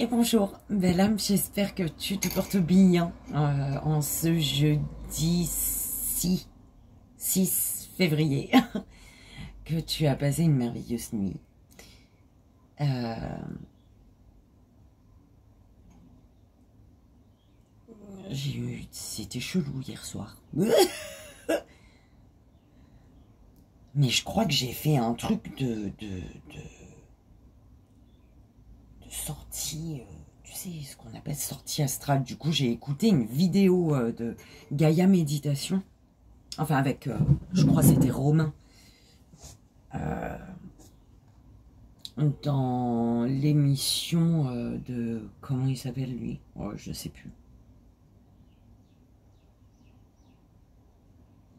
Et bonjour, belle âme, j'espère que tu te portes bien en ce jeudi 6 février, que tu as passé une merveilleuse nuit. C'était chelou hier soir. Mais je crois que j'ai fait un truc de sortie, tu sais, ce qu'on appelle sortie astrale. Du coup, j'ai écouté une vidéo de Gaïa Méditation. Enfin, avec, je crois que c'était Romain. Dans l'émission de... Comment il s'appelle, lui? Oh, je sais plus.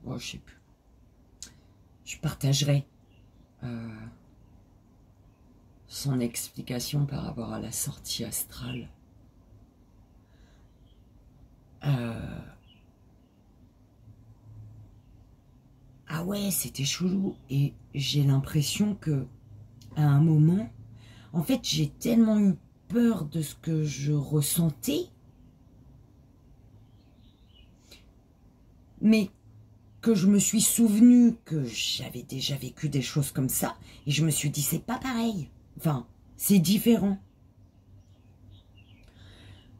Oh, je sais plus. Je partagerai son explication par rapport à la sortie astrale. Ah ouais, c'était chelou. Et j'ai l'impression que à un moment, en fait, j'ai tellement eu peur de ce que je ressentais, mais que je me suis souvenu que j'avais déjà vécu des choses comme ça, et je me suis dit, c'est pas pareil. Enfin, c'est différent.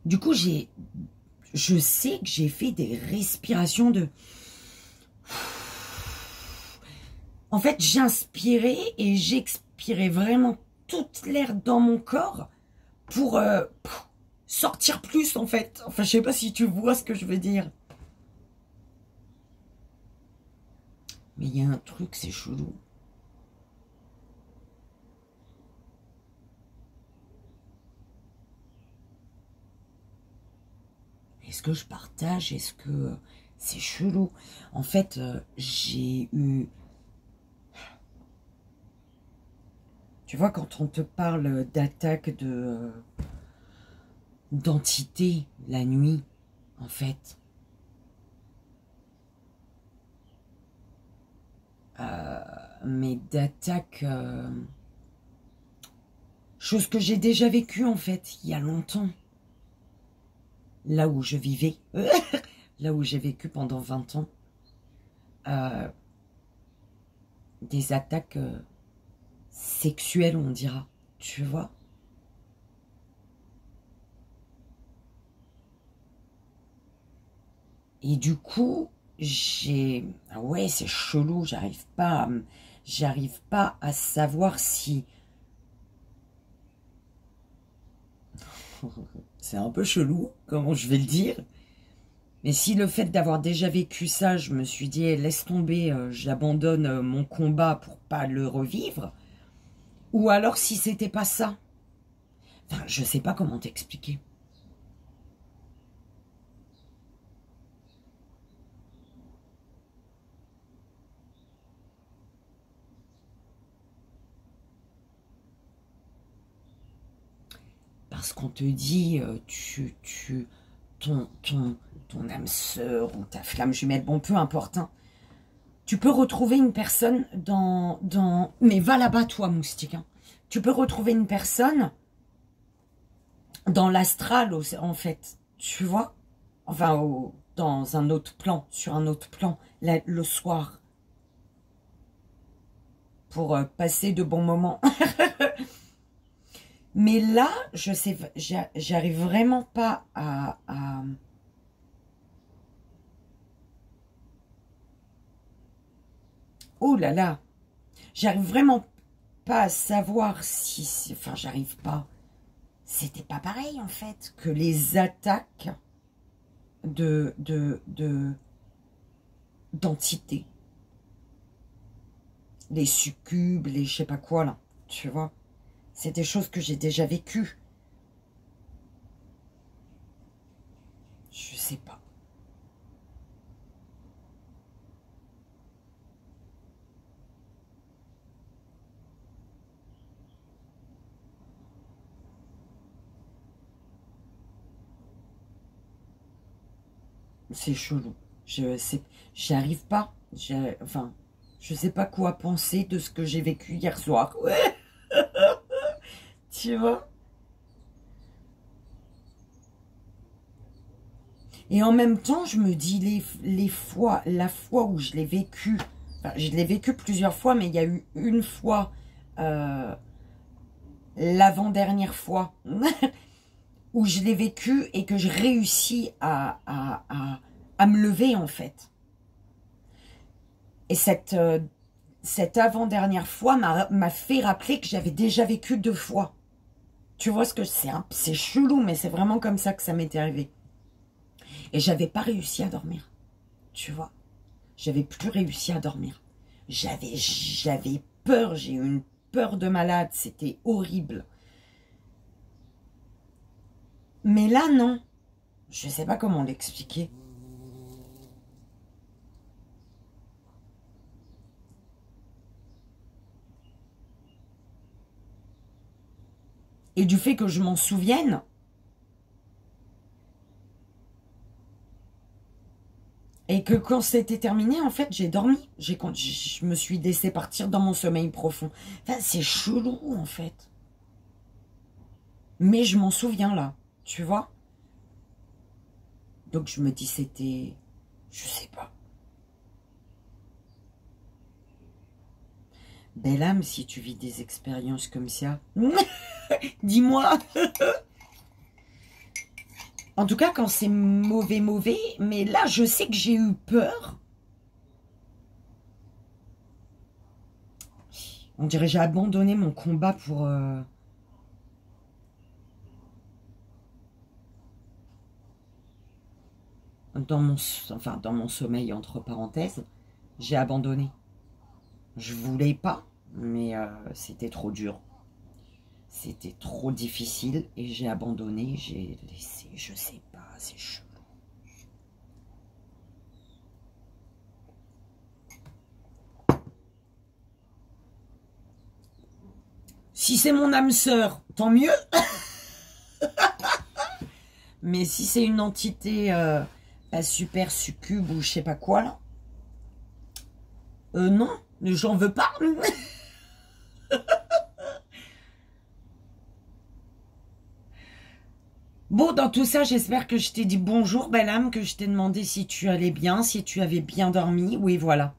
Du coup, je sais que j'ai fait des respirations de... En fait, j'inspirais et j'expirais vraiment toute l'air dans mon corps pour sortir plus, en fait. Enfin, je sais pas si tu vois ce que je veux dire. Mais il y a un truc, c'est chelou. Est-ce que je partage? Est-ce que c'est chelou? En fait, j'ai eu... Tu vois, quand on te parle d'attaque d'entité la nuit, en fait, mais d'attaque... chose que j'ai déjà vécue, en fait, il y a longtemps. Là où je vivais, là où j'ai vécu pendant 20 ans, des attaques sexuelles, on dira, tu vois. Et du coup, ah ouais, c'est chelou, j'arrive pas à savoir si... C'est un peu chelou, comment je vais le dire. Mais si le fait d'avoir déjà vécu ça, je me suis dit, laisse tomber, j'abandonne mon combat pour pas le revivre. Ou alors si c'était pas ça. Enfin, je sais pas comment t'expliquer. Parce qu'on te dit, ton âme sœur ou ta flamme jumelle, bon, peu importe, hein, tu peux retrouver une personne mais va là-bas, toi, moustique. Hein. Tu peux retrouver une personne dans l'astral, en fait, tu vois. Enfin, dans un autre plan, sur un autre plan, le soir. Pour passer de bons moments. Mais là, je sais, j'arrive vraiment pas à... Oh là là, j'arrive vraiment pas à savoir si... Enfin, j'arrive pas. C'était pas pareil, en fait, que les attaques d'entités. Les succubes, les je sais pas quoi, là, tu vois. C'est des choses que j'ai déjà vécues. Je sais pas. C'est chelou. J'arrive pas. Enfin, je sais pas quoi penser de ce que j'ai vécu hier soir. Ouais. Tu vois? Et en même temps, je me dis, la fois où je l'ai vécu, enfin, je l'ai vécu plusieurs fois, mais il y a eu une fois, l'avant-dernière fois, où je l'ai vécu et que je réussis à me lever, en fait. Et cette avant-dernière fois m'a fait rappeler que j'avais déjà vécu 2 fois. Tu vois ce que c'est, hein? C'est chelou, mais c'est vraiment comme ça que ça m'était arrivé. Et j'avais pas réussi à dormir. Tu vois, j'avais plus réussi à dormir. J'avais peur, j'ai eu une peur de malade, c'était horrible. Mais là, non. Je sais pas comment l'expliquer. Et du fait que je m'en souvienne, et que quand c'était terminé, en fait, j'ai dormi. Je me suis laissé partir dans mon sommeil profond. Enfin, c'est chelou, en fait. Mais je m'en souviens, là. Tu vois? Donc, je me dis, c'était... Je sais pas. Belle âme, si tu vis des expériences comme ça, dis-moi. En tout cas, quand c'est mauvais, mauvais, mais là, je sais que j'ai eu peur. On dirait que j'ai abandonné mon combat pour... dans mon sommeil, entre parenthèses, j'ai abandonné. Je voulais pas, mais c'était trop dur. C'était trop difficile et j'ai abandonné, j'ai laissé, je sais pas, c'est chelou. Si c'est mon âme sœur, tant mieux. Mais si c'est une entité pas super succube ou je sais pas quoi là, non, j'en veux pas. Bon, dans tout ça, j'espère que je t'ai dit bonjour, belle âme, que je t'ai demandé si tu allais bien, si tu avais bien dormi. Oui, voilà.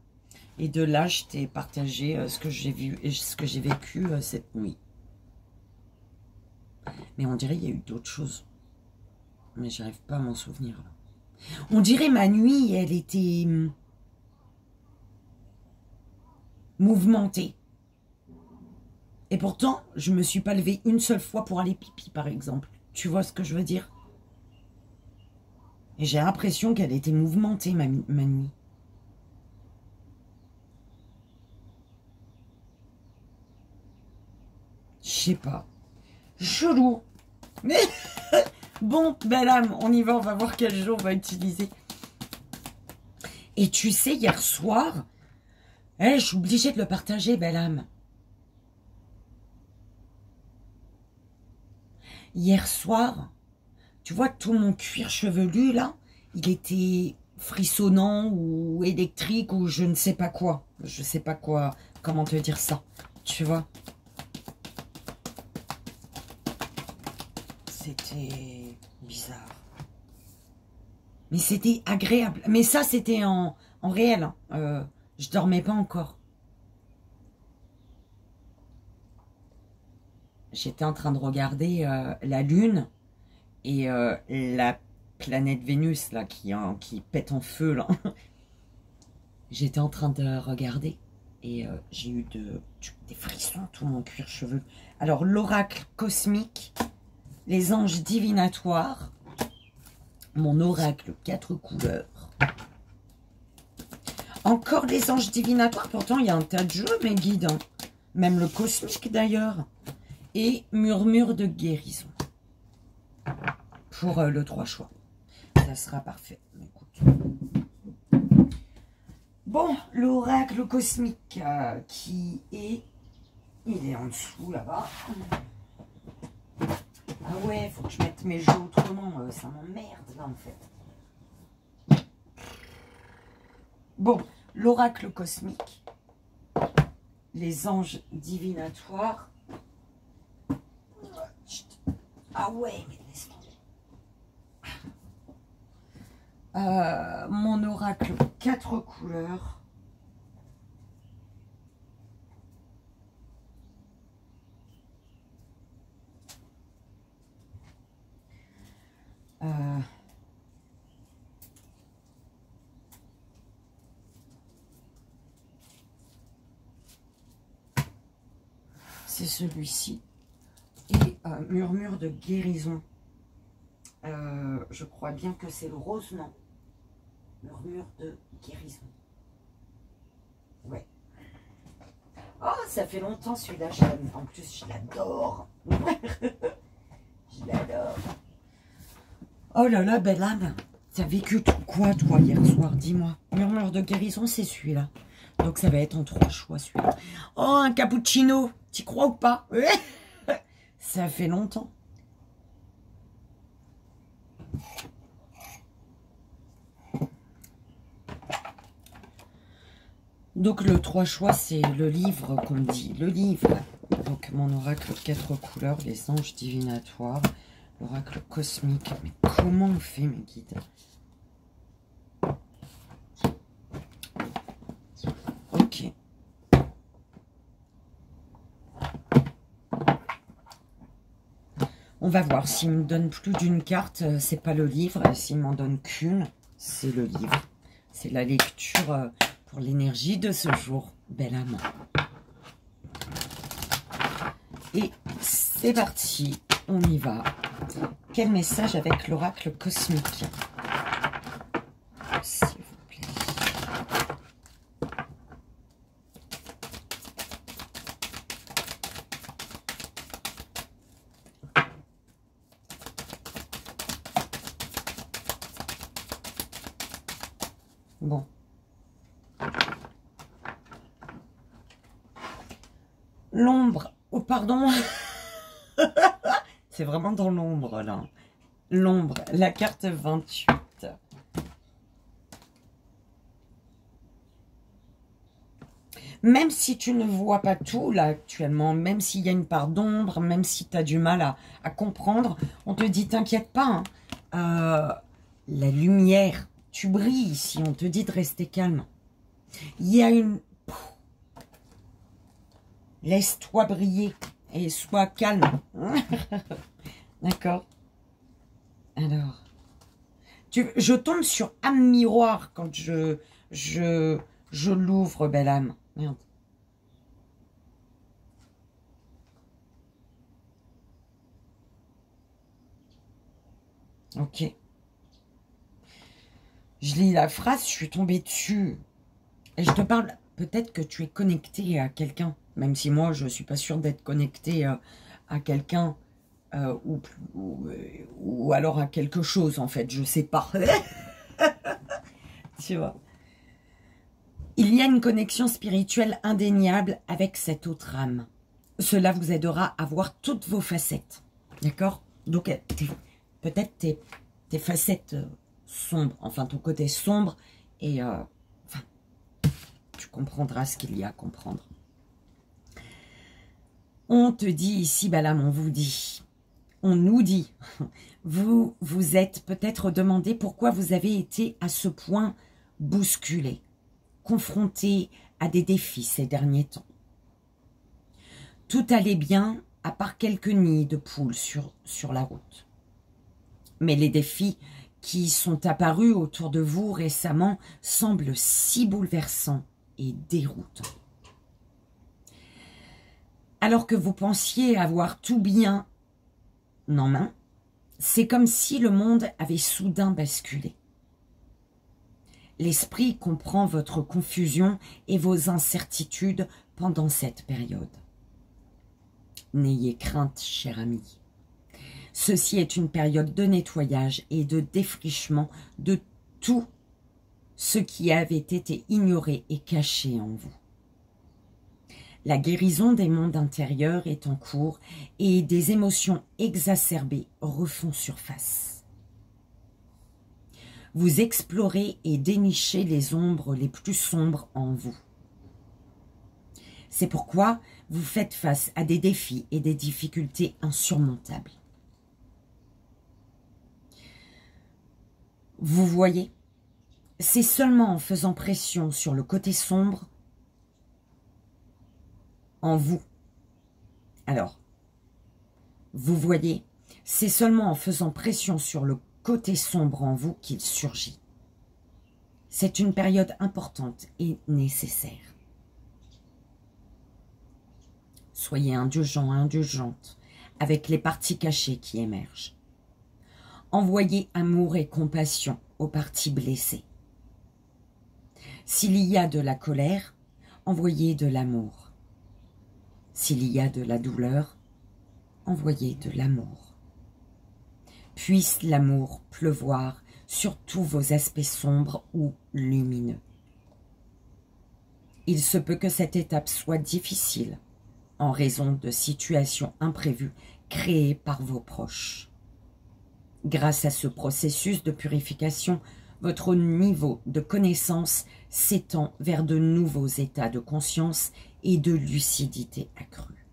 Et de là, je t'ai partagé ce que j'ai vu et ce que j'ai vécu cette nuit. Mais on dirait qu'il y a eu d'autres choses. Mais j'arrive pas à m'en souvenir. Là. On dirait ma nuit, elle était mouvementée. Et pourtant, je me suis pas levée une seule fois pour aller pipi, par exemple. Tu vois ce que je veux dire? Et j'ai l'impression qu'elle était mouvementée, ma nuit. Je sais pas. Chelou. Mais bon, belle âme, on y va, on va voir quel jour on va utiliser. Et tu sais, hier soir, je suis obligée de le partager, belle âme. Hier soir, tu vois, tout mon cuir chevelu, là, il était frissonnant ou électrique ou je ne sais pas quoi. Je sais pas quoi, comment te dire ça, tu vois. C'était bizarre. Mais c'était agréable. Mais ça, c'était en réel. Hein. Je dormais pas encore. J'étais en train de regarder la Lune et la planète Vénus là qui pète en feu là. J'étais en train de regarder et j'ai eu des frissons, tout mon cuir chevelu. Alors l'oracle cosmique, les anges divinatoires, mon oracle 4 couleurs. Encore les anges divinatoires, pourtant il y a un tas de jeux mes guides, hein. Même le cosmique d'ailleurs. Et murmure de guérison. Pour le 3 choix. Ça sera parfait. Écoute. Bon, l'oracle cosmique qui est... Il est en dessous là-bas. Ah ouais, faut que je mette mes jeux autrement. Ça m'emmerde là en fait. Bon, l'oracle cosmique. Les anges divinatoires. Ah ouais, mais laisse tomber. mon oracle 4 couleurs. C'est celui-ci. Et murmure de guérison. Je crois bien que c'est le rose, non? Murmure de guérison. Ouais. Oh, ça fait longtemps celui-là. En plus, je l'adore. Je l'adore. Oh là là, belle âme. T'as vécu quoi, toi, hier soir? Dis-moi. Murmure de guérison, c'est celui-là. Donc, ça va être en 3 choix, celui-là. Oh, un cappuccino. T'y crois ou pas? Ça fait longtemps. Donc, le 3 choix, c'est le livre qu'on me dit. Le livre. Donc, mon oracle 4 couleurs, les anges divinatoires, l'oracle cosmique. Mais comment on fait, mes guides? Ok. On va voir. S'il me donne plus d'une carte, c'est pas le livre. Et s'il m'en donne qu'une, c'est le livre. C'est la lecture pour l'énergie de ce jour. Belle âme. Et c'est parti. On y va. Quel message avec l'oracle cosmique? S'il vous plaît. Bon. L'ombre. Oh, pardon. C'est vraiment dans l'ombre, là. L'ombre. La carte 28. Même si tu ne vois pas tout, là, actuellement, même s'il y a une part d'ombre, même si tu as du mal à comprendre, on te dit, t'inquiète pas, hein, la lumière, tu brilles ici, on te dit de rester calme. Il y a une... Laisse-toi briller et sois calme. D'accord? Alors, je tombe sur âme miroir quand je l'ouvre, belle âme. Merde. Ok. Je lis la phrase, je suis tombée dessus. Et je te parle, peut-être que tu es connecté à quelqu'un. Même si moi, je ne suis pas sûre d'être connecté à quelqu'un ou alors à quelque chose, en fait. Je ne sais pas. Tu vois. Il y a une connexion spirituelle indéniable avec cette autre âme. Cela vous aidera à voir toutes vos facettes. D'accord? Donc, peut-être tes facettes sombres, enfin ton côté sombre, et enfin, tu comprendras ce qu'il y a à comprendre. On te dit ici, Balam, on vous dit, on nous dit, vous vous êtes peut-être demandé pourquoi vous avez été à ce point bousculé, confronté à des défis ces derniers temps. Tout allait bien, à part quelques nids de poules sur la route. Mais les défis qui sont apparus autour de vous récemment semblent si bouleversants et déroutants. Alors que vous pensiez avoir tout bien en main, c'est comme si le monde avait soudain basculé. L'esprit comprend votre confusion et vos incertitudes pendant cette période. N'ayez crainte, cher ami. Ceci est une période de nettoyage et de défrichement de tout ce qui avait été ignoré et caché en vous. La guérison des mondes intérieurs est en cours et des émotions exacerbées refont surface. Vous explorez et dénichez les ombres les plus sombres en vous. C'est pourquoi vous faites face à des défis et des difficultés insurmontables. Vous voyez, c'est seulement en faisant pression sur le côté sombre en vous. Alors, vous voyez, c'est seulement en faisant pression sur le côté sombre en vous qu'il surgit. C'est une période importante et nécessaire. Soyez indulgents, indulgentes avec les parties cachées qui émergent. Envoyez amour et compassion aux parties blessées. S'il y a de la colère, envoyez de l'amour. S'il y a de la douleur, envoyez de l'amour. Puisse l'amour pleuvoir sur tous vos aspects sombres ou lumineux. Il se peut que cette étape soit difficile en raison de situations imprévues créées par vos proches. Grâce à ce processus de purification, votre niveau de connaissance s'étend vers de nouveaux états de conscience et de lucidité accrue.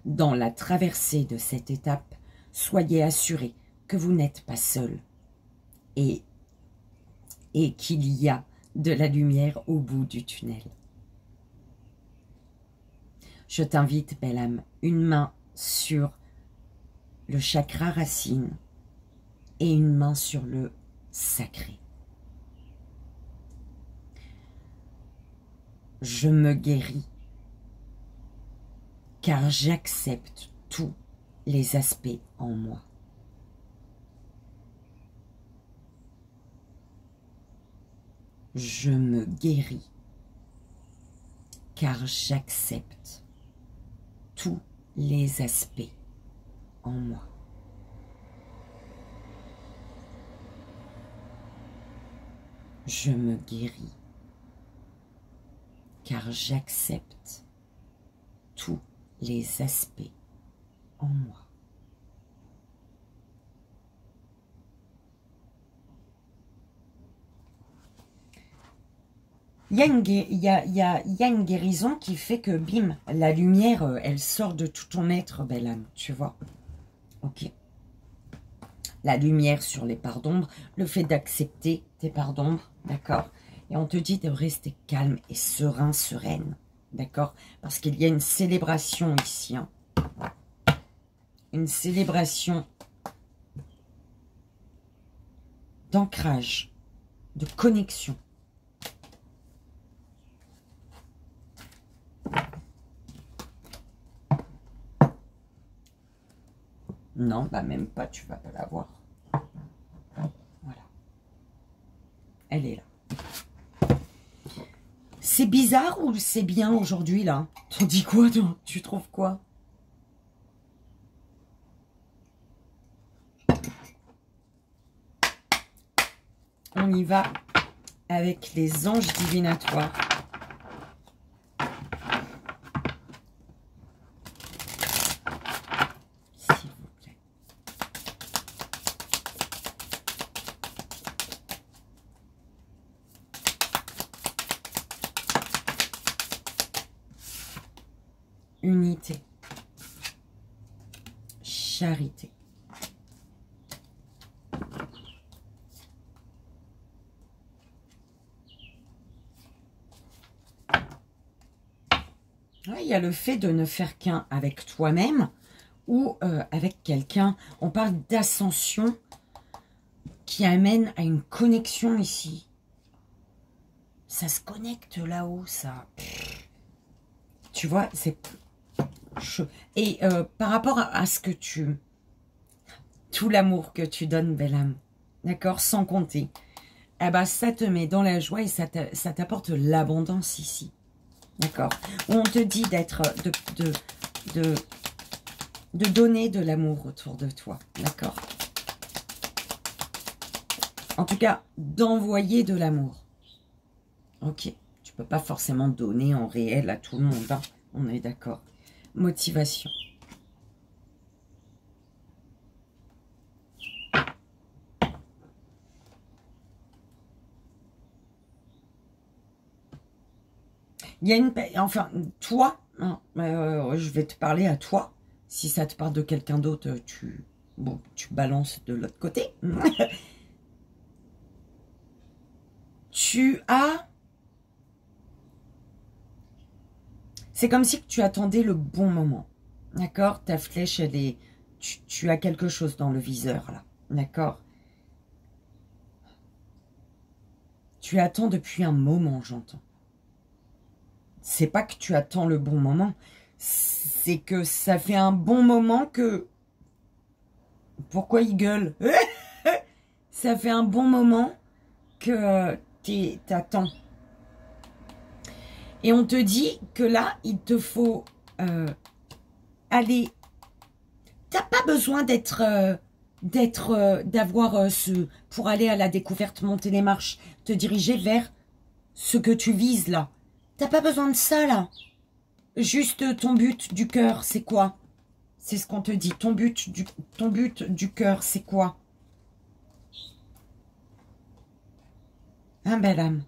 Dans la traversée de cette étape, soyez assurés que vous n'êtes pas seul et qu'il y a de la lumière au bout du tunnel. Je t'invite, belle âme, une main sur le chakra racine et une main sur le sacré. Je me guéris car j'accepte tous les aspects en moi. Je me guéris car j'accepte tous les aspects en moi. Je me guéris car j'accepte tous les aspects en moi. Il y a une guérison qui fait que, bim, la lumière, elle sort de tout ton être, belle âme, tu vois. Ok. La lumière sur les parts d'ombre, le fait d'accepter tes parts d'ombre, d'accord. Et on te dit de rester calme et serein, sereine, d'accord. Parce qu'il y a une célébration ici, hein. Une célébration d'ancrage, de connexion. Non, bah même pas, tu vas pas la voir. Voilà. Elle est là. C'est bizarre ou c'est bien aujourd'hui, là? T'en dis quoi, toi? Tu trouves quoi? On y va avec les anges divinatoires. Unité, charité, il y a le fait de ne faire qu'un avec toi-même ou avec quelqu'un. On parle d'ascension qui amène à une connexion ici. Ça se connecte là-haut, ça. Tu vois, c'est... Et par rapport à ce que tu... Tout l'amour que tu donnes, belle âme, d'accord, sans compter, eh ben, ça te met dans la joie et ça t'apporte l'abondance ici, d'accord. On te dit d'être... de donner de l'amour autour de toi, d'accord. En tout cas, d'envoyer de l'amour. Ok, tu peux pas forcément donner en réel à tout le monde, hein. On est d'accord. Motivation. Il y a une... Enfin, toi, hein, je vais te parler à toi. Si ça te parle de quelqu'un d'autre, tu balances de l'autre côté. tu as... C'est comme si tu attendais le bon moment. D'accord? Ta flèche, elle est... Tu as quelque chose dans le viseur, là. D'accord? Tu attends depuis un moment, j'entends. C'est pas que tu attends le bon moment. C'est que ça fait un bon moment que... Pourquoi il gueule? Ça fait un bon moment que t'attends. Et on te dit que là, il te faut aller... T'as pas besoin d'avoir pour aller à la découverte, monter les marches, te diriger vers ce que tu vises là. T'as pas besoin de ça là. Juste ton but du cœur, c'est quoi? C'est ce qu'on te dit. Ton but du cœur, c'est quoi? Hein, belle âme?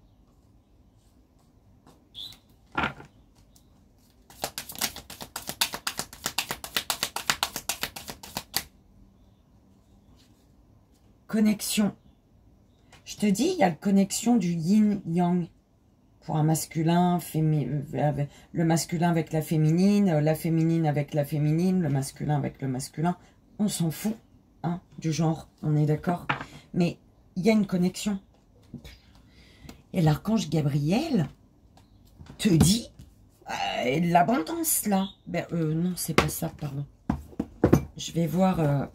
Connexion. Je te dis, il y a la connexion du yin-yang. Pour un masculin, le masculin avec la féminine avec la féminine, le masculin avec le masculin. On s'en fout, hein, du genre, on est d'accord. Mais il y a une connexion. Et l'archange Gabriel te dit l'abondance, là. Ben, non, c'est pas ça, pardon. Je vais voir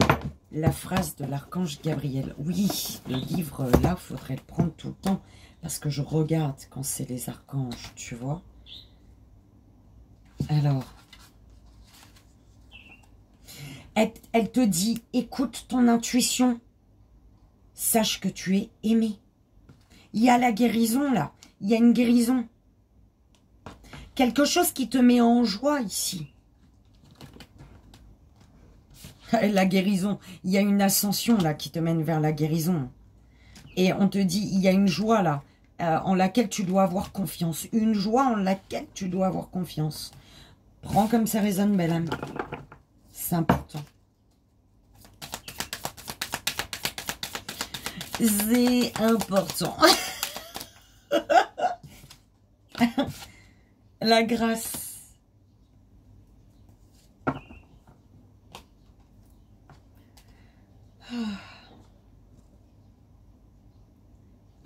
la phrase de l'archange Gabriel. Oui, le livre, là, il faudrait le prendre tout le temps. Parce que je regarde quand c'est les archanges, tu vois. Alors, elle te dit, écoute ton intuition. Sache que tu es aimé. Il y a la guérison là. Il y a une guérison. Quelque chose qui te met en joie ici. La guérison. Il y a une ascension là qui te mène vers la guérison. Et on te dit, il y a une joie là. En laquelle tu dois avoir confiance. Une joie en laquelle tu dois avoir confiance. Prends comme ça résonne, belle âme. C'est important. C'est important. La grâce.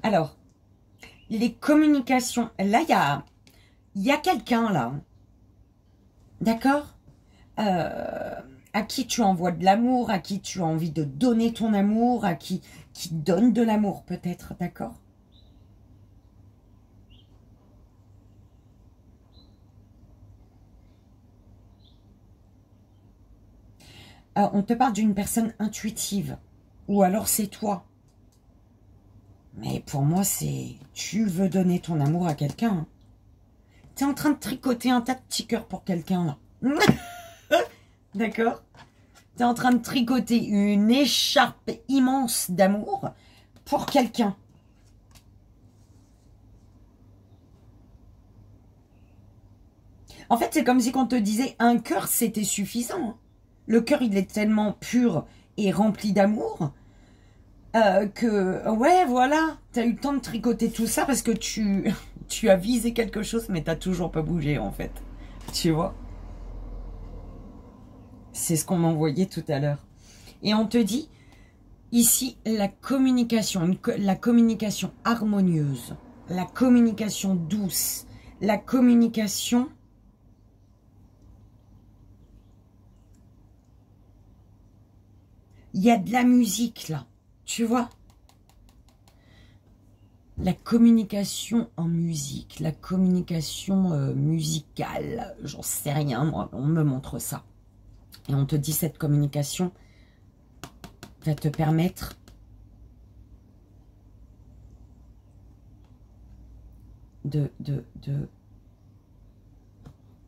Alors, les communications. Là, il y a quelqu'un, là. D'accord? À qui tu envoies de l'amour, à qui tu as envie de donner ton amour, à qui donne de l'amour, peut-être, d'accord? On te parle d'une personne intuitive. Ou alors c'est toi. Mais pour moi, c'est... Tu veux donner ton amour à quelqu'un. Tu es en train de tricoter un tas de petits cœurs pour quelqu'un, là. D'accord? Tu es en train de tricoter une écharpe immense d'amour pour quelqu'un. En fait, c'est comme si on te disait un cœur, c'était suffisant. Le cœur, il est tellement pur et rempli d'amour que, ouais, voilà, tu as eu le temps de tricoter tout ça parce que tu as visé quelque chose, mais tu n'as toujours pas bougé, en fait. Tu vois? C'est ce qu'on m'envoyait tout à l'heure. Et on te dit, ici, la communication harmonieuse, la communication douce, la communication... Il y a de la musique, là. Tu vois? La communication en musique, la communication musicale, j'en sais rien, moi, on me montre ça. Et on te dit cette communication va te permettre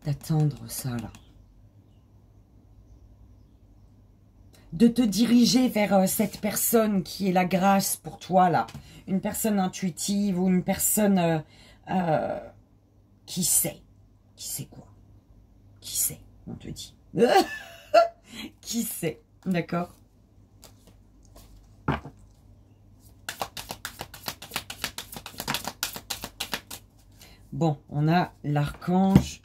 d'atteindre ça, là. De te diriger vers cette personne qui est la grâce pour toi, là. Une personne intuitive ou une personne qui sait. Qui sait quoi? Qui sait, on te dit. Qui sait, d'accord? Bon, on a l'archange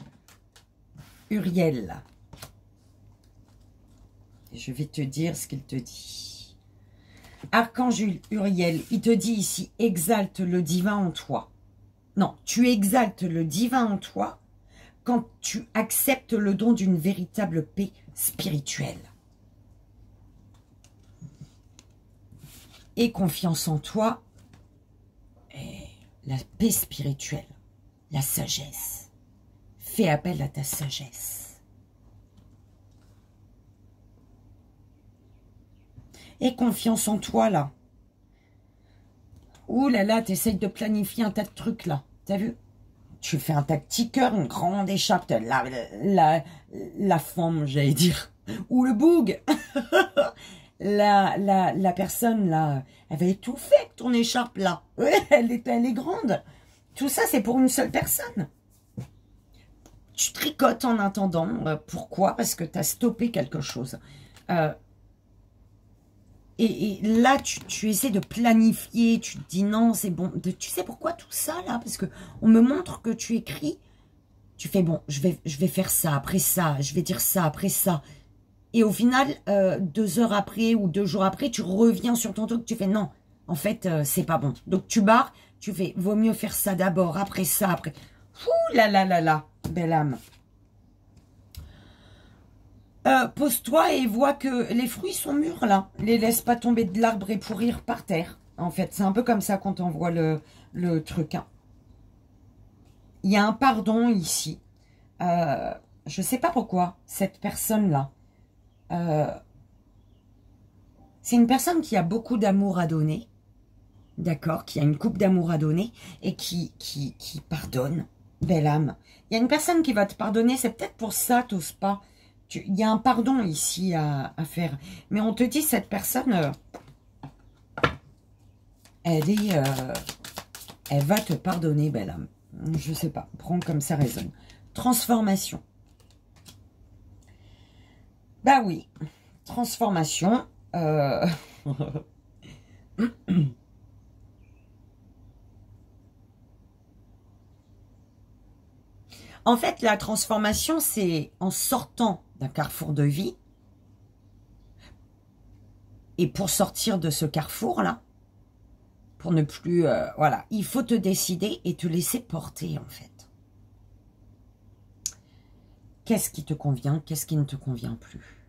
Uriel. Et je vais te dire ce qu'il te dit. Archange Uriel, il te dit ici, exalte le divin en toi. Non, tu exaltes le divin en toi quand tu acceptes le don d'une véritable paix spirituelle. Et confiance en toi, et la paix spirituelle, la sagesse. Fais appel à ta sagesse. Et confiance en toi, là. Ouh là là, t'essayes de planifier un tas de trucs, là. T'as vu? Tu fais un tas de petits cœurs, une grande écharpe, la femme, j'allais dire. Ou le boug. La personne, là, elle va tout fait avec ton écharpe, là. Ouais, elle est grande. Tout ça, c'est pour une seule personne. Tu tricotes en attendant. Pourquoi? Parce que tu as stoppé quelque chose. Et là, tu essaies de planifier. Tu te dis non, c'est bon. Tu sais pourquoi tout ça, là? Parce que on me montre que tu écris. Tu fais bon, je vais faire ça, après ça. Je vais dire ça, après ça. Et au final, 2 heures après ou 2 jours après, tu reviens sur ton truc. Tu fais non, en fait, c'est pas bon. Donc tu barres. Tu fais, vaut mieux faire ça d'abord, après ça, après. Ouh là là là là, belle âme. Pose-toi et vois que les fruits sont mûrs là. Les laisse pas tomber de l'arbre et pourrir par terre. En fait, c'est un peu comme ça qu'on t'envoie le truc. Hein. Il y a un pardon ici. Je sais pas pourquoi cette personne-là. C'est une personne qui a beaucoup d'amour à donner. D'accord, qui a une coupe d'amour à donner et qui pardonne, belle âme. Il y a une personne qui va te pardonner, c'est peut-être pour ça, t'oses pas. Il y a un pardon ici à faire. Mais on te dit, cette personne, elle va te pardonner, belle âme. Je sais pas, prends comme ça résonne. Transformation. Bah oui, transformation. En fait, la transformation, c'est en sortant d'un carrefour de vie. Et pour sortir de ce carrefour-là, pour ne plus... voilà, il faut te décider et te laisser porter, en fait. Qu'est-ce qui te convient? Qu'est-ce qui ne te convient plus?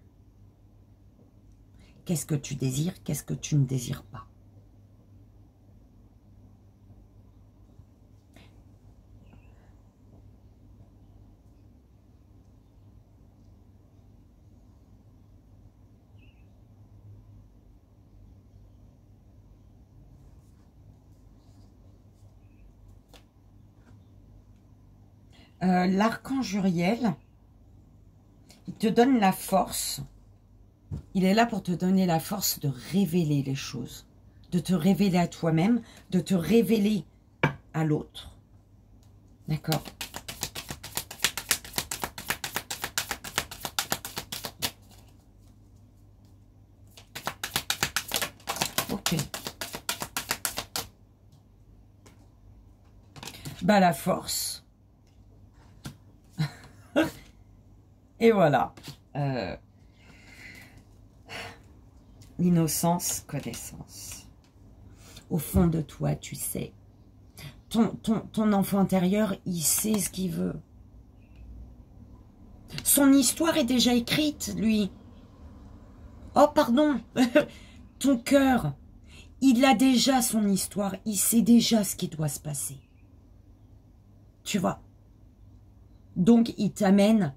Qu'est-ce que tu désires? Qu'est-ce que tu ne désires pas? L'archange Uriel, il te donne la force. Il est là pour te donner la force de révéler les choses, de te révéler à toi-même, de te révéler à l'autre. D'accord? Ok. Bah, la force. Et voilà. L'innocence, connaissance. Au fond de toi, tu sais. Ton enfant intérieur, il sait ce qu'il veut. Son histoire est déjà écrite, lui. Oh, pardon. Ton cœur, il a déjà son histoire. Il sait déjà ce qui doit se passer. Tu vois? Donc, il t'amène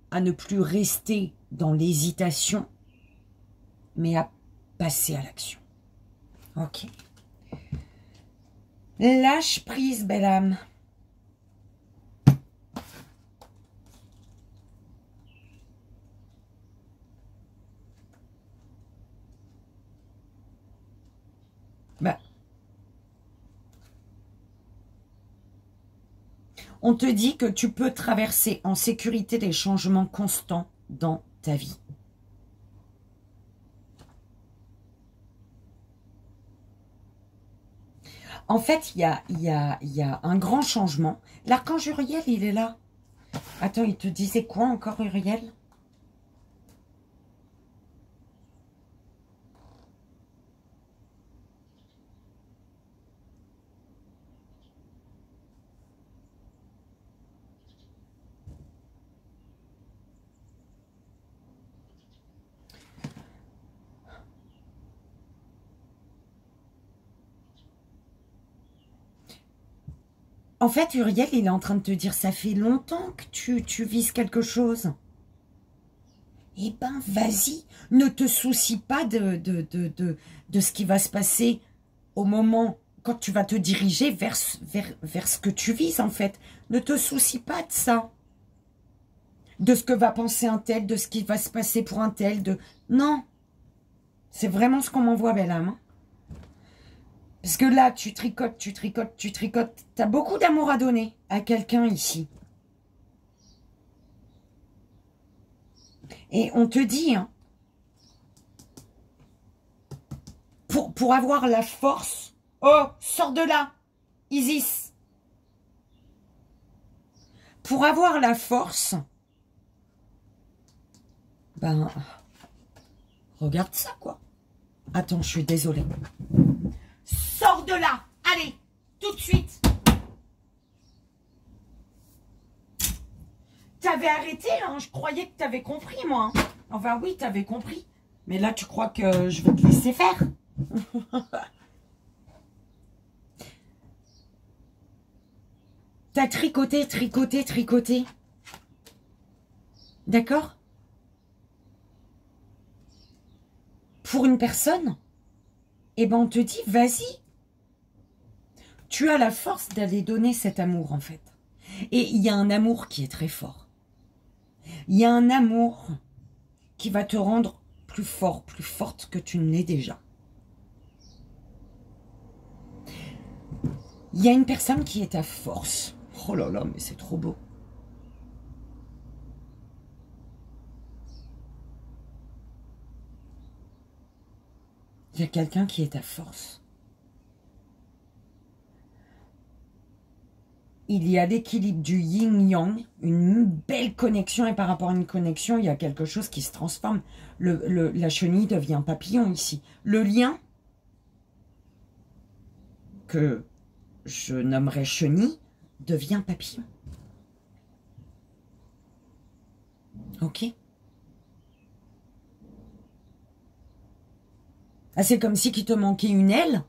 à ne plus rester dans l'hésitation, mais à passer à l'action. Ok. Lâche prise, belle âme. Bah. On te dit que tu peux traverser en sécurité des changements constants dans ta vie. En fait, il y a un grand changement. L'archange Uriel, il est là. Attends, il te disait quoi encore, Uriel? En fait, Uriel, il est en train de te dire, ça fait longtemps que tu vises quelque chose. Eh ben, vas-y, ne te soucie pas de ce qui va se passer au moment quand tu vas te diriger vers ce que tu vises, en fait. Ne te soucie pas de ça. De ce que va penser un tel, de ce qui va se passer pour un tel. Non, c'est vraiment ce qu'on m'envoie, belle âme. Hein. Parce que là, tu tricotes, tu tricotes, tu tricotes. Tu as beaucoup d'amour à donner à quelqu'un ici. Et on te dit, hein, pour avoir la force... Oh, sors de là, Isis. Pour avoir la force, ben, regarde ça, quoi. Attends, je suis désolée. Sors de là, allez, tout de suite. T'avais arrêté, hein, je croyais que t'avais compris, moi. Hein. Enfin, oui, t'avais compris. Mais là, tu crois que je vais te laisser faire. T'as tricoté, tricoté, tricoté. D'accord? Pour une personne, eh ben on te dit, vas-y. Tu as la force d'aller donner cet amour, en fait. Et il y a un amour qui est très fort. Il y a un amour qui va te rendre plus fort, plus forte que tu ne l'es déjà. Il y a une personne qui est à force. Oh là là, mais c'est trop beau. Il y a quelqu'un qui est à force. Il y a l'équilibre du yin-yang, une belle connexion, et par rapport à une connexion, il y a quelque chose qui se transforme. La chenille devient papillon ici. Le lien, que je nommerai chenille, devient papillon. Ok? Ah, c'est comme si il te manquait une aile,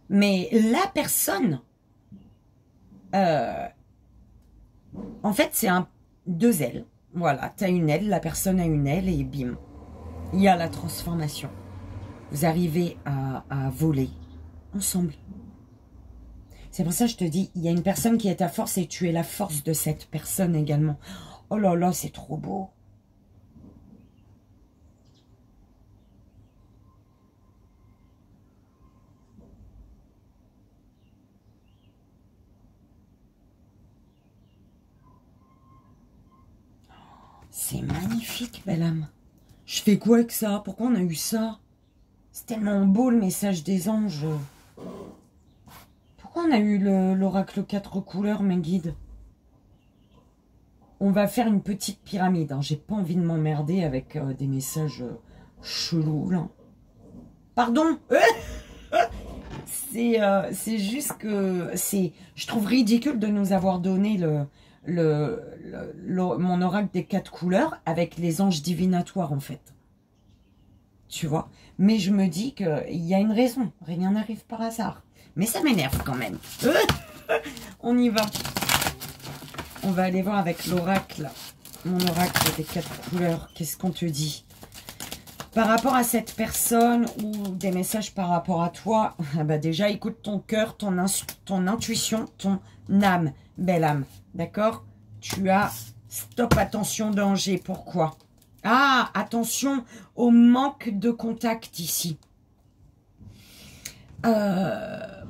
mais la personne... en fait, c'est deux ailes. Voilà, tu as une aile, la personne a une aile et bim. Il y a la transformation. Vous arrivez à voler ensemble. C'est pour ça que je te dis, il y a une personne qui est ta force et tu es la force de cette personne également. Oh là là, c'est trop beau. C'est magnifique, belle âme. Je fais quoi avec ça? Pourquoi on a eu ça? C'est tellement beau le message des anges. Pourquoi on a eu l'oracle 4 couleurs, mes guides? On va faire une petite pyramide. Hein. J'ai pas envie de m'emmerder avec des messages chelous, là. Pardon. C'est juste que je trouve ridicule de nous avoir donné mon oracle des 4 couleurs avec les anges divinatoires, en fait. Tu vois? Mais je me dis qu'il y a une raison. Rien n'arrive par hasard. Mais ça m'énerve quand même. On y va. On va aller voir avec l'oracle. Mon oracle des 4 couleurs. Qu'est-ce qu'on te dit? Par rapport à cette personne ou des messages par rapport à toi, bah déjà, écoute ton cœur, ton intuition, ton âme, belle âme. D'accord? Tu as stop, attention, danger. Pourquoi? Ah, attention au manque de contact ici. Un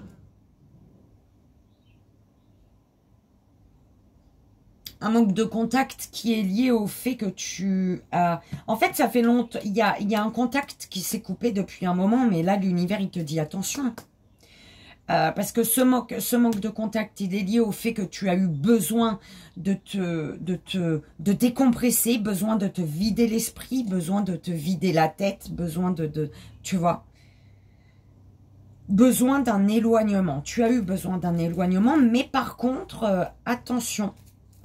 manque de contact qui est lié au fait que tu as... En fait, ça fait longtemps... Il y a un contact qui s'est coupé depuis un moment, mais là, l'univers, il te dit attention. Parce que ce manque de contact, il est lié au fait que tu as eu besoin de décompresser, besoin de te vider l'esprit, besoin de te vider la tête, besoin tu vois, besoin d'un éloignement. Tu as eu besoin d'un éloignement, mais par contre, attention,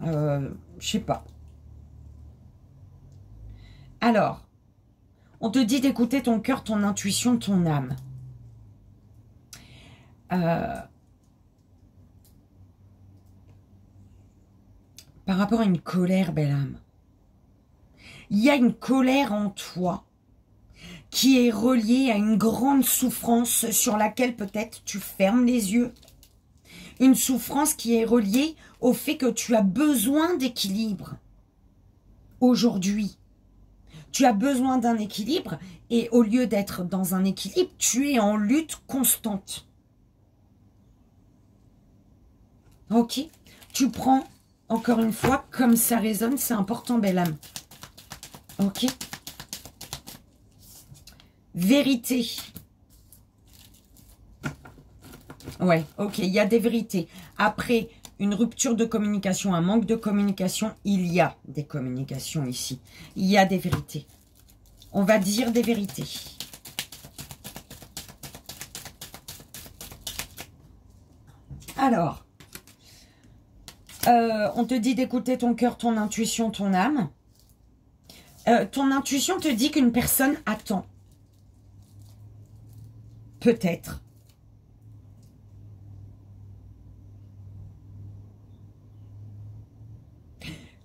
je sais pas. Alors, on te dit d'écouter ton cœur, ton intuition, ton âme. Par rapport à une colère, belle âme, il y a une colère en toi qui est reliée à une grande souffrance sur laquelle peut-être tu fermes les yeux. Une souffrance qui est reliée au fait que tu as besoin d'équilibre aujourd'hui. Tu as besoin d'un équilibre et au lieu d'être dans un équilibre, tu es en lutte constante. Ok, tu prends, encore une fois, comme ça résonne, c'est important, belle âme. Ok. Vérité. Ouais, ok, il y a des vérités. Après une rupture de communication, un manque de communication, il y a des communications ici. Il y a des vérités. On va dire des vérités. Alors, on te dit d'écouter ton cœur, ton intuition, ton âme. Ton intuition te dit qu'une personne attend. Peut-être.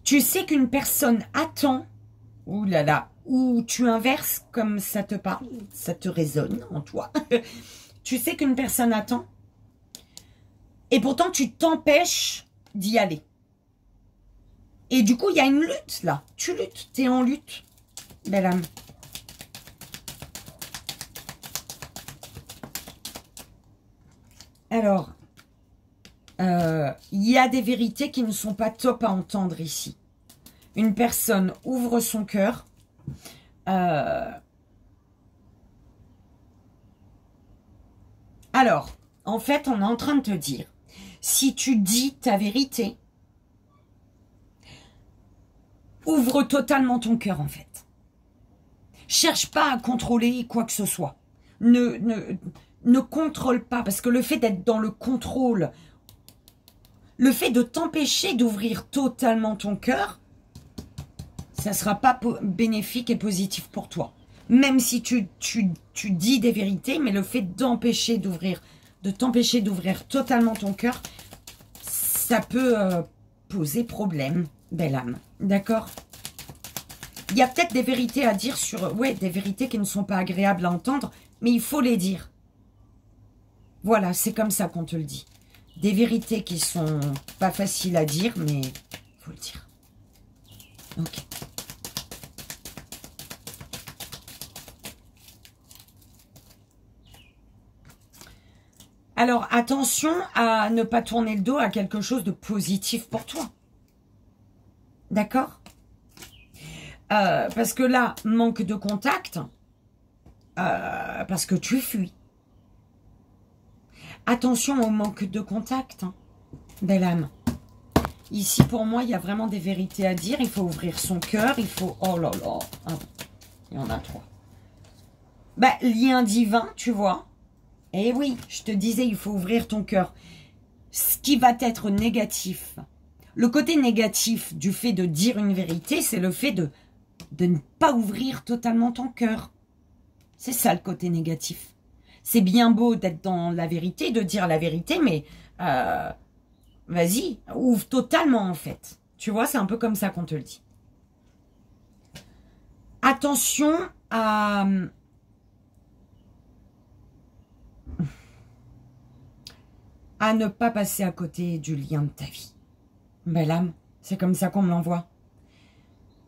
Tu sais qu'une personne attend. Ouh là là. Ou tu inverses comme ça te parle. Ça te résonne en toi. Tu sais qu'une personne attend. Et pourtant, tu t'empêches d'y aller. Et du coup, il y a une lutte là. Tu luttes. Tu es en lutte. Belle âme. Alors, il y a des vérités qui ne sont pas top à entendre ici. Une personne ouvre son cœur. Alors, en fait, on est en train de te dire, si tu dis ta vérité, ouvre totalement ton cœur, en fait. Cherche pas à contrôler quoi que ce soit. Ne contrôle pas, parce que le fait d'être dans le contrôle, le fait de t'empêcher d'ouvrir totalement ton cœur, ça ne sera pas bénéfique et positif pour toi. Même si tu dis des vérités, mais le fait d'empêcher d'ouvrir, de t'empêcher d'ouvrir totalement ton cœur, ça peut poser problème, belle âme. D'accord? Il y a peut-être des vérités à dire sur... Ouais, des vérités qui ne sont pas agréables à entendre, mais il faut les dire. Voilà, c'est comme ça qu'on te le dit. Des vérités qui sont pas faciles à dire, mais il faut le dire. Ok. Alors, attention à ne pas tourner le dos à quelque chose de positif pour toi. D'accord? Parce que là, manque de contact, parce que tu fuis. Attention au manque de contact, hein, belle âme. Ici, pour moi, il y a vraiment des vérités à dire. Il faut ouvrir son cœur. Il faut... Oh là là. Ah, il y en a trois. Bah, lien divin, tu vois. Eh oui, je te disais, il faut ouvrir ton cœur. Ce qui va être négatif. Le côté négatif du fait de dire une vérité, c'est le fait de ne pas ouvrir totalement ton cœur. C'est ça le côté négatif. C'est bien beau d'être dans la vérité, de dire la vérité, mais vas-y, ouvre totalement en fait. Tu vois, c'est un peu comme ça qu'on te le dit. Attention à ne pas passer à côté du lien de ta vie. Belle âme, c'est comme ça qu'on me l'envoie.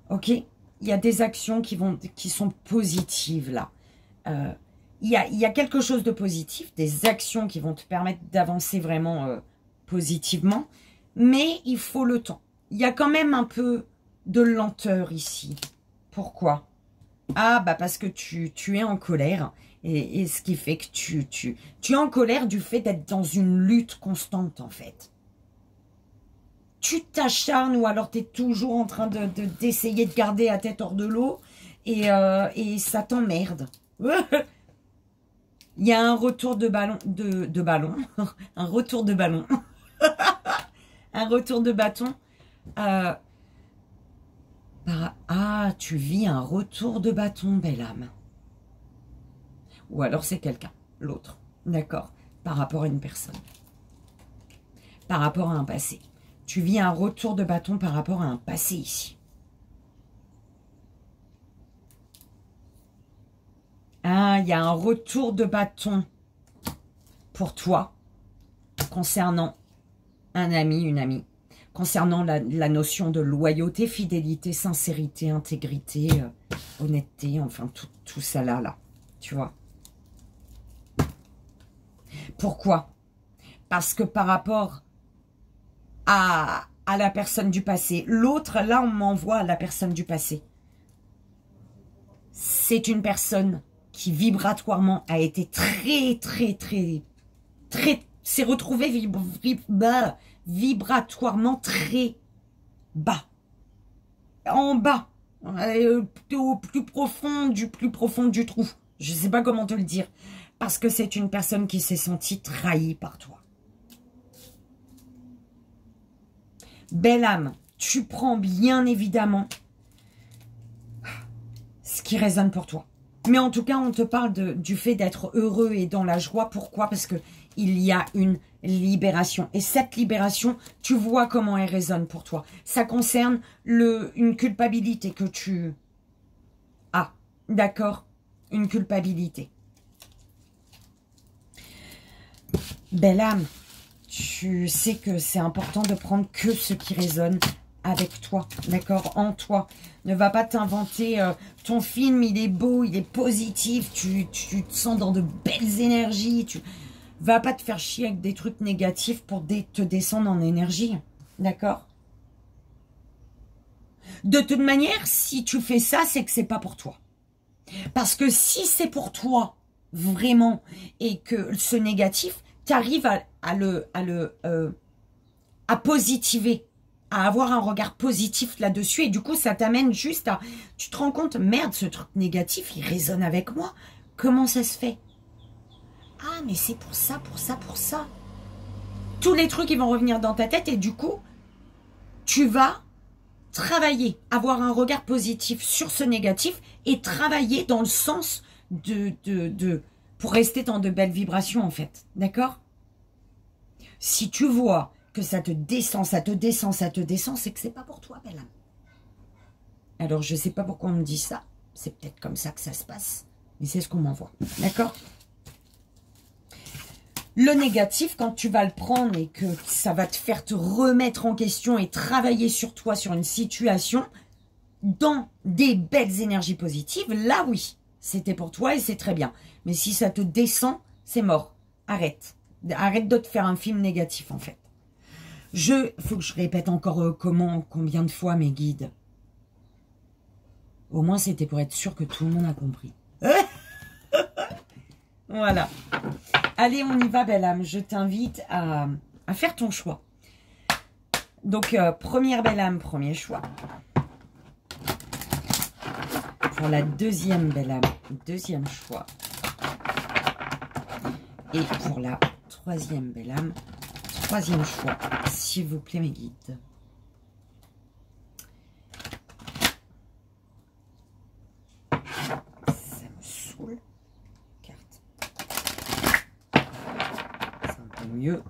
Ok? Il y a des actions qui sont positives là. Il y a quelque chose de positif, des actions qui vont te permettre d'avancer vraiment positivement, mais il faut le temps. Il y a quand même un peu de lenteur ici. Pourquoi? Ah, bah parce que tu es en colère. Et ce qui fait que tu es en colère du fait d'être dans une lutte constante, en fait. Tu t'acharnes ou alors tu es toujours en train d'essayer de garder la tête hors de l'eau et ça t'emmerde. Il y a un retour de ballon, un retour de ballon, un retour de bâton. Ah, tu vis un retour de bâton, belle âme. Ou alors c'est quelqu'un, l'autre, d'accord, par rapport à une personne, par rapport à un passé. Tu vis un retour de bâton par rapport à un passé ici. Ah, il y a un retour de bâton pour toi concernant un ami, une amie, concernant la notion de loyauté, fidélité, sincérité, intégrité, honnêteté, enfin tout ça là, tu vois. Pourquoi? Parce que par rapport à la personne du passé, l'autre, là, on m'envoie à la personne du passé. C'est une personne qui vibratoirement a été très, s'est retrouvée vibratoirement très bas. En bas. Au plus profond du trou. Je ne sais pas comment te le dire. Parce que c'est une personne qui s'est sentie trahie par toi. Belle âme, tu prends bien évidemment ce qui résonne pour toi. Mais en tout cas, on te parle du fait d'être heureux et dans la joie. Pourquoi? Parce que il y a une libération. Et cette libération, tu vois comment elle résonne pour toi. Ça concerne une culpabilité que tu as. D'accord? Une culpabilité. Belle âme, tu sais que c'est important de prendre que ce qui résonne avec toi, d'accord, en toi. Ne va pas t'inventer, ton film, il est beau, il est positif, tu te sens dans de belles énergies, tu vas pas te faire chier avec des trucs négatifs pour te descendre en énergie, d'accord. De toute manière, si tu fais ça, c'est que c'est pas pour toi. Parce que si c'est pour toi, vraiment, et que ce négatif, tu arrives à positiver, à avoir un regard positif là-dessus. Et du coup, ça t'amène juste à... Tu te rends compte, merde, ce truc négatif, il résonne avec moi. Comment ça se fait? Ah, mais c'est pour ça, pour ça, pour ça. Tous les trucs, ils vont revenir dans ta tête et du coup, tu vas travailler, avoir un regard positif sur ce négatif et travailler dans le sens pour rester dans de belles vibrations, en fait. D'accord? Si tu vois que ça te descend, ça te descend, ça te descend, c'est que c'est pas pour toi, belle âme. Alors, je sais pas pourquoi on me dit ça. C'est peut-être comme ça que ça se passe. Mais c'est ce qu'on m'envoie. D'accord? Le négatif, quand tu vas le prendre et que ça va te faire te remettre en question et travailler sur toi, sur une situation, dans des belles énergies positives, là oui, c'était pour toi et c'est très bien. Mais si ça te descend, c'est mort. Arrête. Arrête de te faire un film négatif, en fait. Faut que je répète encore combien de fois mes guides. Au moins, c'était pour être sûr que tout le monde a compris. Voilà. Allez, on y va, belle âme. Je t'invite à faire ton choix. Donc, première belle âme, premier choix. Pour la deuxième belle âme, deuxième choix. Et pour la troisième belle âme, troisième choix. S'il vous plaît, mes guides. Ça me saoule. Carte. C'est un peu mieux.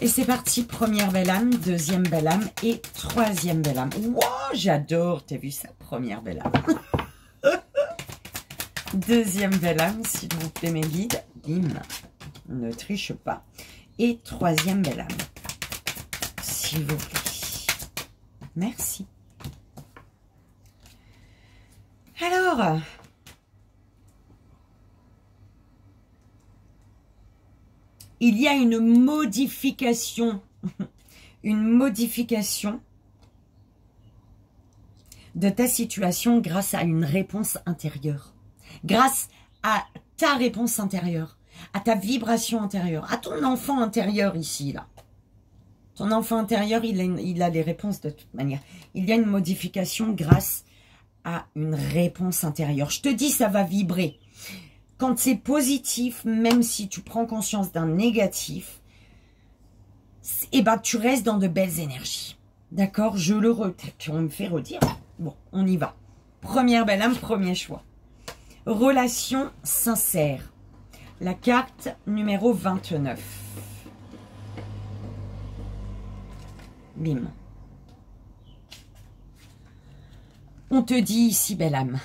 Et c'est parti, première belle âme, deuxième belle âme et troisième belle âme. Wow, j'adore, t'as vu ça, première belle âme. Deuxième belle âme, s'il vous plaît, mes guides. Bim, ne triche pas. Et troisième belle âme, s'il vous plaît. Merci. Alors... il y a une modification, une modification de ta situation grâce à une réponse intérieure. Grâce à ta réponse intérieure, à ta vibration intérieure, à ton enfant intérieur ici, là. Ton enfant intérieur, il a les réponses de toute manière. Il y a une modification grâce à une réponse intérieure. Je te dis, ça va vibrer. Quand c'est positif, même si tu prends conscience d'un négatif, eh ben, tu restes dans de belles énergies. D'accord? Je le tu me fais redire. Bon, on y va. Première belle âme, premier choix. Relation sincère. La carte numéro 29. Bim. On te dit ici, belle âme,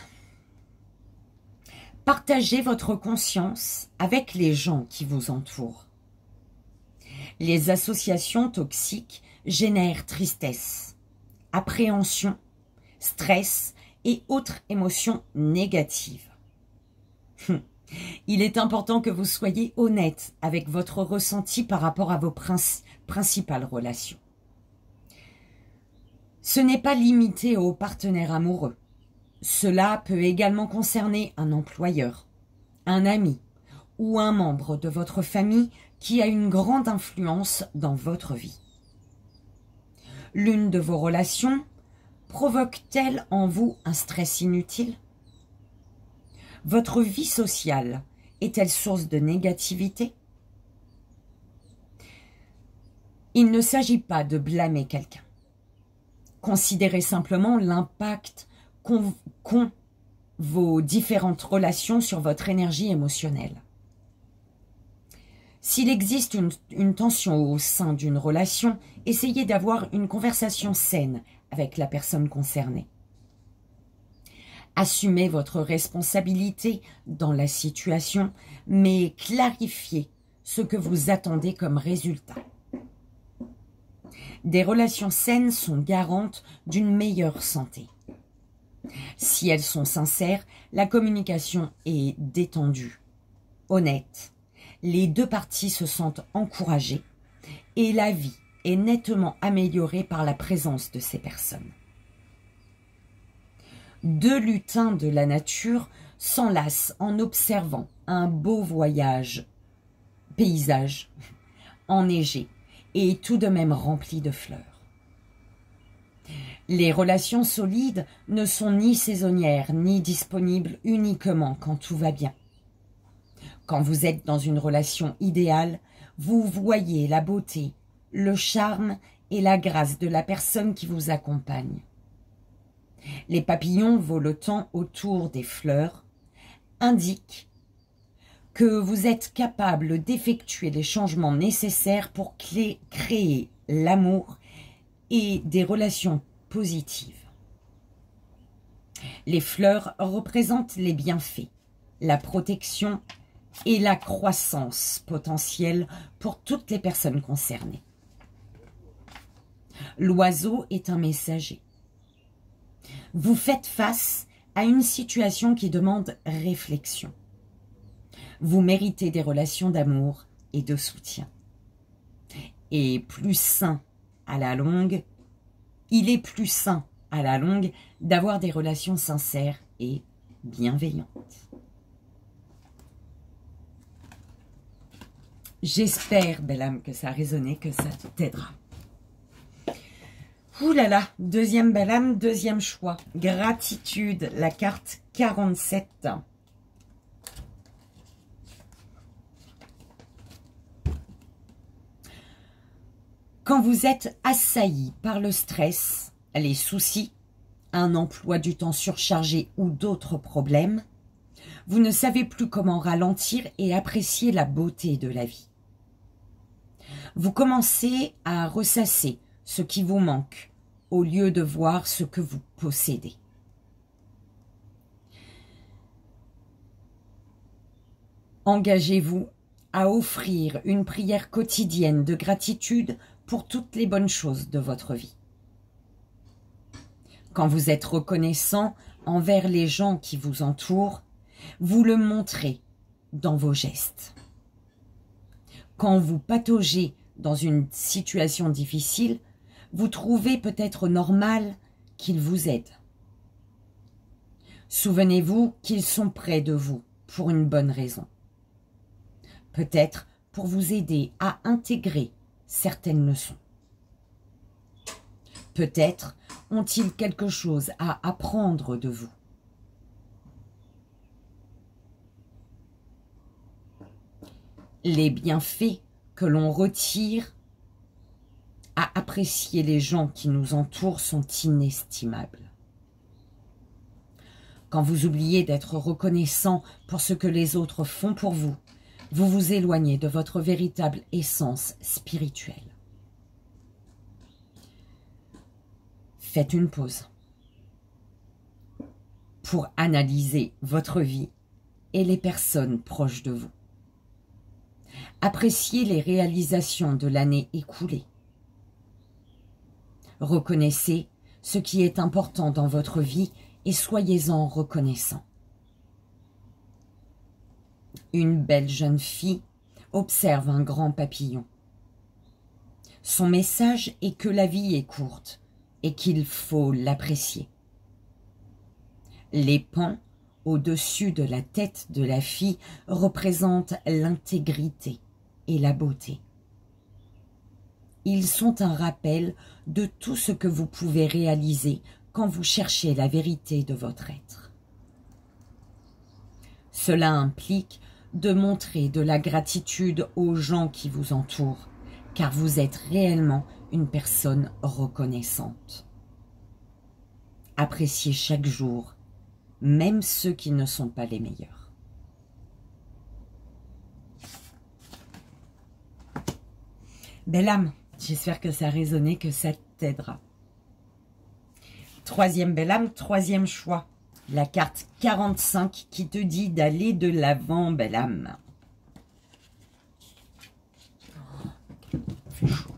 partagez votre conscience avec les gens qui vous entourent. Les associations toxiques génèrent tristesse, appréhension, stress et autres émotions négatives. Il est important que vous soyez honnête avec votre ressenti par rapport à vos principales relations. Ce n'est pas limité aux partenaires amoureux. Cela peut également concerner un employeur, un ami ou un membre de votre famille qui a une grande influence dans votre vie. L'une de vos relations provoque-t-elle en vous un stress inutile? Votre vie sociale est-elle source de négativité? Il ne s'agit pas de blâmer quelqu'un. Considérez simplement l'impact qu'ont vos différentes relations sur votre énergie émotionnelle. S'il existe une tension au sein d'une relation, essayez d'avoir une conversation saine avec la personne concernée. Assumez votre responsabilité dans la situation, mais clarifiez ce que vous attendez comme résultat. Des relations saines sont garantes d'une meilleure santé. Si elles sont sincères, la communication est détendue, honnête. Les deux parties se sentent encouragées et la vie est nettement améliorée par la présence de ces personnes. Deux lutins de la nature s'enlacent en observant un beau paysage enneigé et tout de même rempli de fleurs. Les relations solides ne sont ni saisonnières ni disponibles uniquement quand tout va bien. Quand vous êtes dans une relation idéale, vous voyez la beauté, le charme et la grâce de la personne qui vous accompagne. Les papillons voletant autour des fleurs indiquent que vous êtes capable d'effectuer les changements nécessaires pour créer l'amour et des relations positives. Les fleurs représentent les bienfaits, la protection et la croissance potentielle pour toutes les personnes concernées. L'oiseau est un messager. Vous faites face à une situation qui demande réflexion. Vous méritez des relations d'amour et de soutien. Et plus sain à la longue, il est plus sain à la longue d'avoir des relations sincères et bienveillantes. J'espère, belle âme, que ça a résonné, que ça t'aidera. Ouh là là, deuxième belle âme, deuxième choix. Gratitude, la carte 47. Quand vous êtes assailli par le stress, les soucis, un emploi du temps surchargé ou d'autres problèmes, vous ne savez plus comment ralentir et apprécier la beauté de la vie. Vous commencez à ressasser ce qui vous manque au lieu de voir ce que vous possédez. Engagez-vous à offrir une prière quotidienne de gratitude pour toutes les bonnes choses de votre vie. Quand vous êtes reconnaissant envers les gens qui vous entourent, vous le montrez dans vos gestes. Quand vous pataugez dans une situation difficile, vous trouvez peut-être normal qu'ils vous aident. Souvenez-vous qu'ils sont près de vous pour une bonne raison. Peut-être pour vous aider à intégrer certaines leçons. Peut-être ont-ils quelque chose à apprendre de vous. Les bienfaits que l'on retire à apprécier les gens qui nous entourent sont inestimables. Quand vous oubliez d'être reconnaissant pour ce que les autres font pour vous, vous vous éloignez de votre véritable essence spirituelle. Faites une pause pour analyser votre vie et les personnes proches de vous. Appréciez les réalisations de l'année écoulée. Reconnaissez ce qui est important dans votre vie et soyez-en reconnaissant. Une belle jeune fille observe un grand papillon. Son message est que la vie est courte et qu'il faut l'apprécier. Les pans au-dessus de la tête de la fille représentent l'intégrité et la beauté. Ils sont un rappel de tout ce que vous pouvez réaliser quand vous cherchez la vérité de votre être. Cela implique de montrer de la gratitude aux gens qui vous entourent, car vous êtes réellement une personne reconnaissante. Appréciez chaque jour, même ceux qui ne sont pas les meilleurs. Belle âme, j'espère que ça a résonné, que ça t'aidera. Troisième belle âme, troisième choix. La carte 45 qui te dit d'aller de l'avant, belle âme. Fait chaud.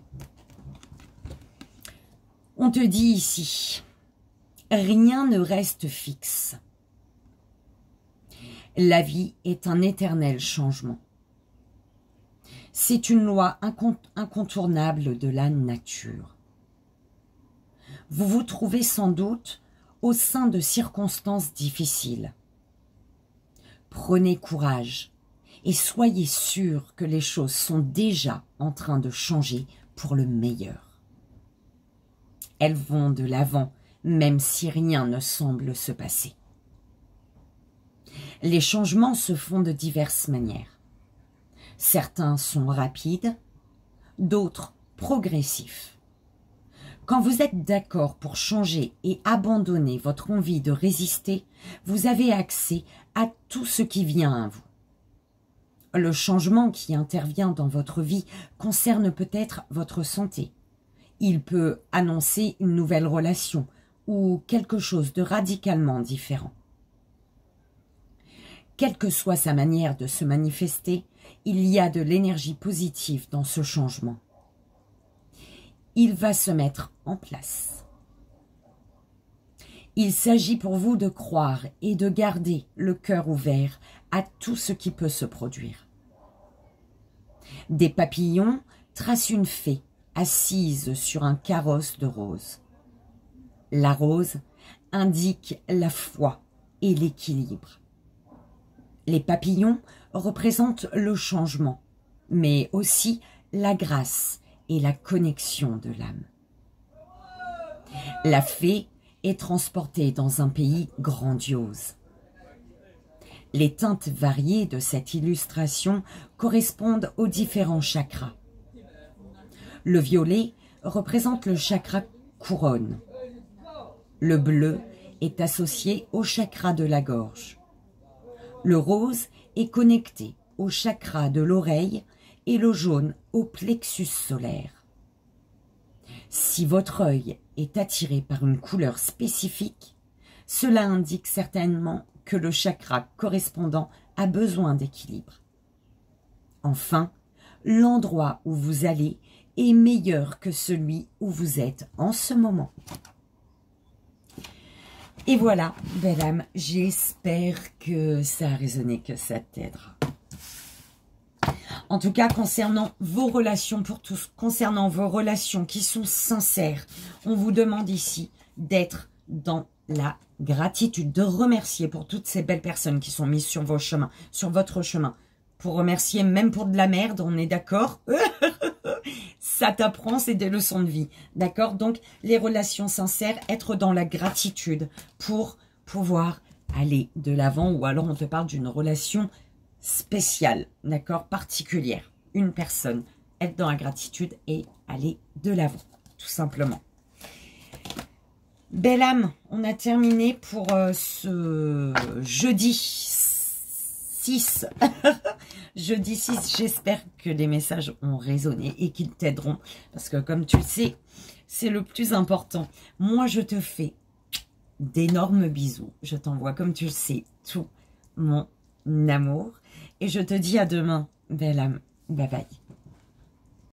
On te dit ici, rien ne reste fixe. La vie est un éternel changement. C'est une loi incontournable de la nature. Vous vous trouvez sans doute au sein de circonstances difficiles. Prenez courage et soyez sûr que les choses sont déjà en train de changer pour le meilleur. Elles vont de l'avant, même si rien ne semble se passer. Les changements se font de diverses manières. Certains sont rapides, d'autres progressifs. Quand vous êtes d'accord pour changer et abandonner votre envie de résister, vous avez accès à tout ce qui vient à vous. Le changement qui intervient dans votre vie concerne peut-être votre santé. Il peut annoncer une nouvelle relation ou quelque chose de radicalement différent. Quelle que soit sa manière de se manifester, il y a de l'énergie positive dans ce changement. Il va se mettre en place. Il s'agit pour vous de croire et de garder le cœur ouvert à tout ce qui peut se produire. Des papillons tracent une fée assise sur un carrosse de roses. La rose indique la foi et l'équilibre. Les papillons représentent le changement, mais aussi la grâce et la connexion de l'âme. La fée est transportée dans un pays grandiose. Les teintes variées de cette illustration correspondent aux différents chakras. Le violet représente le chakra couronne. Le bleu est associé au chakra de la gorge. Le rose est connecté au chakra de l'oreille et le jaune au plexus solaire. Si votre œil est attiré par une couleur spécifique, cela indique certainement que le chakra correspondant a besoin d'équilibre. Enfin, l'endroit où vous allez est meilleur que celui où vous êtes en ce moment. Et voilà, belle âme, j'espère que ça a résonné, que ça t'aidera. En tout cas, concernant vos relations pour tous, concernant vos relations qui sont sincères, on vous demande ici d'être dans la gratitude, de remercier pour toutes ces belles personnes qui sont mises sur vos chemins, sur votre chemin. Pour remercier même pour de la merde, on est d'accord? Ça t'apprend, c'est des leçons de vie. D'accord? Donc, les relations sincères, être dans la gratitude pour pouvoir aller de l'avant. Ou alors, on te parle d'une relation spéciale, d'accord? Particulière. Une personne, être dans la gratitude et aller de l'avant, tout simplement. Belle âme, on a terminé pour ce jeudi 6. Jeudi 6, j'espère que les messages ont résonné et qu'ils t'aideront. Parce que comme tu le sais, c'est le plus important. Moi, je te fais d'énormes bisous. Je t'envoie, comme tu le sais, tout mon amour. Et je te dis à demain, belle âme. Bye bye.